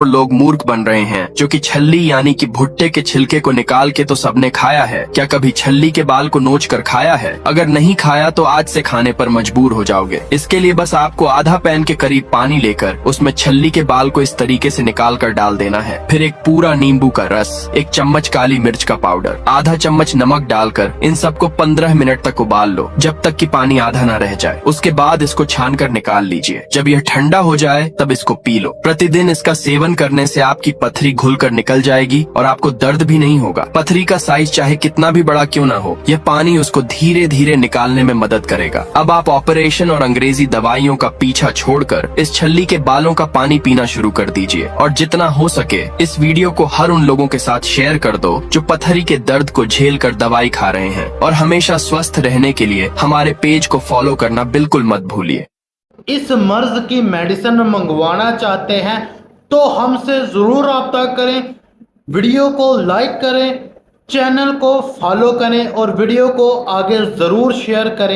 लोग मूर्ख बन रहे हैं जो कि छल्ली यानी कि भुट्टे के छिलके को निकाल के तो सबने खाया है। क्या कभी छल्ली के बाल को नोच कर खाया है? अगर नहीं खाया तो आज से खाने पर मजबूर हो जाओगे। इसके लिए बस आपको आधा पैन के करीब पानी लेकर उसमें छल्ली के बाल को इस तरीके से निकाल कर डाल देना है। फिर एक पूरा नींबू का रस, 1 चम्मच काली मिर्च का पाउडर, आधा चम्मच नमक डालकर इन सबको 15 मिनट तक उबाल लो, जब तक कि पानी आधा न रह जाए। उसके बाद इसको छान कर निकाल लीजिए। जब यह ठंडा हो जाए तब इसको पी लो। प्रतिदिन इसका सेवन करने से आपकी पथरी घुलकर निकल जाएगी और आपको दर्द भी नहीं होगा। पथरी का साइज चाहे कितना भी बड़ा क्यों ना हो, यह पानी उसको धीरे धीरे निकालने में मदद करेगा। अब आप ऑपरेशन और अंग्रेजी दवाइयों का पीछा छोड़कर इस छल्ली के बालों का पानी पीना शुरू कर दीजिए। और जितना हो सके इस वीडियो को हर उन लोगों के साथ शेयर कर दो जो पथरी के दर्द को झेल कर दवाई खा रहे हैं। और हमेशा स्वस्थ रहने के लिए हमारे पेज को फॉलो करना बिल्कुल मत भूलिए। इस मर्ज की मेडिसिन मंगवाना चाहते हैं तो हमसे जरूर रब्ता करें। वीडियो को लाइक करें, चैनल को फॉलो करें और वीडियो को आगे जरूर शेयर करें।